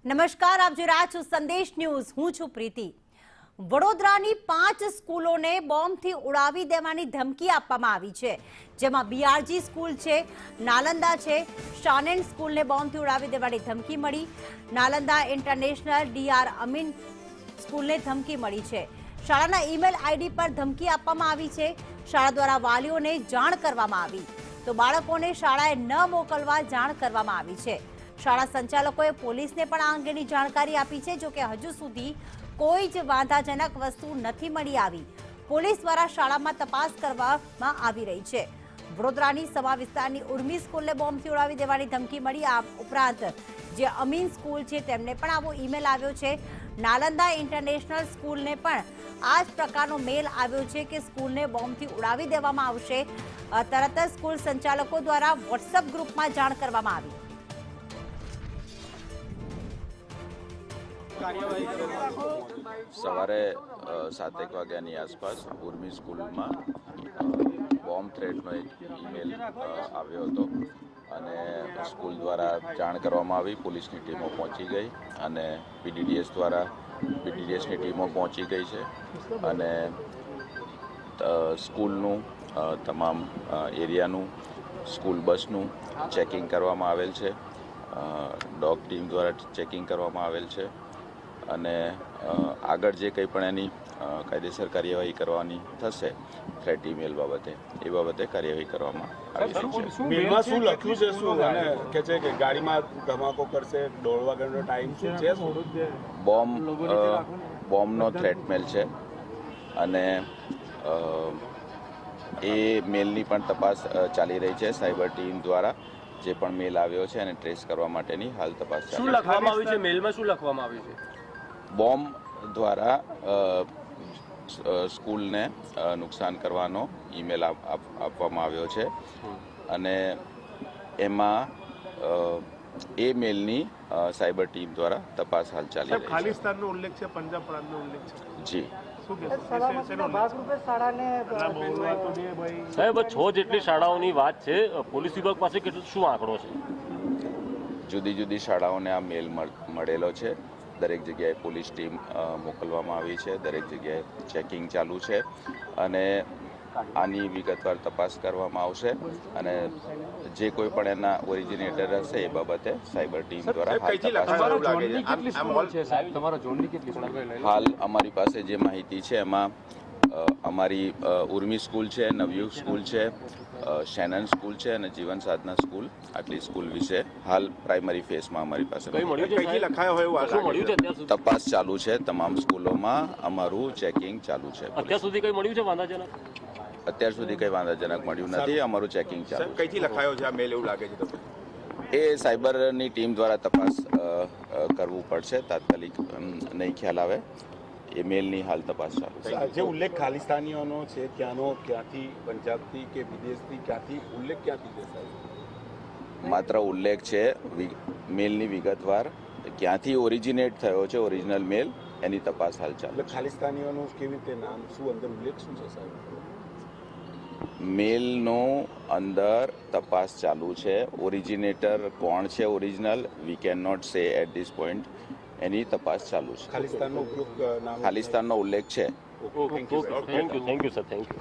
નમસ્કાર, આપ જોઈ રહ્યા છો સંદેશ ન્યૂઝ. હું છું પ્રીતિ. વડોદરાની 5 સ્કૂલોને બોમ્બથી ઉડાવી દેવાની ધમકી આપવામાં આવી છે, જેમાં બીઆરજી સ્કૂલ છે, નાલંદા છે, શાનેન સ્કૂલને બોમ્બથી ઉડાવી દેવાની ધમકી મળી. નાલંદા ઇન્ટરનેશનલ ડીઆર અમીન સ્કૂલને ધમકી મળી છે. શાળાના ઈમેલ આઈડી પર ધમકી આપવામાં આવી છે. શાળા દ્વારા વાલીઓને જાણ કરવામાં આવી તો બાળકોને શાળાએ ન મોકલવા જાણ કરવામાં આવી છે. શાળા સંચાલકોએ પોલીસને પણ આ અંગેની જાણકારી આપી છે, જોકે હજુ સુધી કોઈ જ વાંધાજનક વસ્તુ નથી મળી આવી. પોલીસ દ્વારા શાળામાં તપાસ કરવામાં આવી રહી છે. વડોદરાની સમા વિસ્તારની ઉર્મી સ્કૂલને બોમ્બથી ઉડાવી દેવાની ધમકી મળી. આ ઉપરાંત જે અમીન સ્કૂલ છે તેમને પણ આવો ઈમેલ આવ્યો છે. નાલંદા ઇન્ટરનેશનલ સ્કૂલને પણ આ જ પ્રકારનો મેલ આવ્યો છે કે સ્કૂલને બોમ્બથી ઉડાવી દેવામાં આવશે. તરત જ સ્કૂલ સંચાલકો દ્વારા વોટ્સએપ ગ્રુપમાં જાણ કરવામાં આવી. સવારે 7 વાગ્યાની આસપાસ ઉર્મી સ્કૂલમાં બોમ્બ થ્રેટનો એક ઈમેલ આવ્યો હતો અને સ્કૂલ દ્વારા જાણ કરવામાં આવી. પોલીસની ટીમો પહોંચી ગઈ અને પીડીડીએસની ટીમો પહોંચી ગઈ છે અને સ્કૂલનું તમામ એરિયાનું સ્કૂલ બસનું ચેકિંગ કરવામાં આવેલ છે. ડોગ ટીમ દ્વારા ચેકિંગ કરવામાં આવેલ છે અને આગળ જે કંઈ પણ એની કાયદેસર કાર્યવાહી કરવાની થશે થ્રેટ ઈમેલ બાબતે એ બાબતે કાર્યવાહી કરવામાં આવી છે. મેલમાં શું લખ્યું છે, શું અને કે છે કે ગાડીમાં ધમાકો કરશે, 1:30 વાગ્યાનો ટાઈમ શું છે? બોમ્બનો થ્રેટ મેલ છે અને એ મેલની પણ તપાસ ચાલી રહી છે. સાયબર ટીમ દ્વારા જે પણ મેલ આવ્યો છે એને ટ્રેસ કરવા માટેની હાલ તપાસ ચાલી રહી છે. શું લખવામાં આવ્યું છે મેલમાં? શું લખવામાં આવ્યું છે? બોમ્બ દ્વારા સ્કૂલને નુકસાન કરવાનો ઈમેલ આપવામાં આવ્યો છે અને એમાં એ મેલની સાયબર ટીમ દ્વારા તપાસ હાલ ચાલી રહી છે. ખાલિસ્તાનનો ઉલ્લેખ છે, પંજાબ પ્રાંતનો ઉલ્લેખ છે. જી સાહેબ, 6 જેટલી શાળાઓની વાત છે. પોલીસ વિભાગ પાસે શું આંકડો છે? જુદી જુદી શાળાઓને આ મેલ મળેલો છે. દરેક જગ્યાએ પોલીસ ટીમ મોકલવામાં આવી છે. દરેક જગ્યાએ ચેકિંગ ચાલુ છે અને આની વિગતવાર તપાસ કરવામાં આવશે અને જે કોઈ પણ એના ઓરિજિનેટર હશે એ બાબતે સાયબર ટીમ દ્વારા હાલ અમારી પાસે જે માહિતી છે એમાં અમારી ઉર્મી સ્કૂલ છે, નવયુગ સ્કૂલ છે, શેનન સ્કૂલ છે અને જીવન સાધના સ્કૂલ, આટલી સ્કૂલ વિશે હાલ પ્રાઇમરી ફેઝમાં અમારી પાસે તપાસ ચાલુ છે. તમામ સ્કૂલોમાં અમારું ચેકિંગ ચાલુ છે. અત્યાર સુધી કંઈ મળ્યું છે વાંધાજનક? અત્યાર સુધી કંઈ વાંધાજનક મળ્યું નથી. અમારું ચેકિંગ ચાલુ છે. કઈથી લખાયો છે આ મેલ એવું લાગે છે તમને? એ સાયબરની ટીમ દ્વારા તપાસ કરવું પડશે. તાત્કાલિક નહીં ખ્યાલ આવે. એ મેલની હાલ તપાસ ચાલુ છે. જે ઉલ્લેખ ખાલિસ્તાનીઓનો છે ત્યાંનો ક્યાંથી, પંજાબથી કે વિદેશથી, ક્યાંથી ઉલ્લેખ ક્યાંથી છે સાહેબ? માત્ર ઉલ્લેખ છે. મેલની વિગતવાર ક્યાંથી ઓરિજિનેટ થયો છે ઓરિજિનલ મેલ એની તપાસ હાલ ચાલુ છે. ખાલિસ્તાનીઓનું કેવી રીતે નામ, શું અંદર ઉલ્લેખ શું છે સાહેબ? મેલનો અંદર તપાસ ચાલુ છે. ઓરિજિનેટર કોણ છે ઓરિજિનલ, વી કેન નોટ સે એટ ધીસ પોઈન્ટ. એની તપાસ ચાલુ છે. ખાલિસ્તાનનો ઉપયોગ, ખાલિસ્તાનનો ઉલ્લેખ છે. Thank you sir, thank you.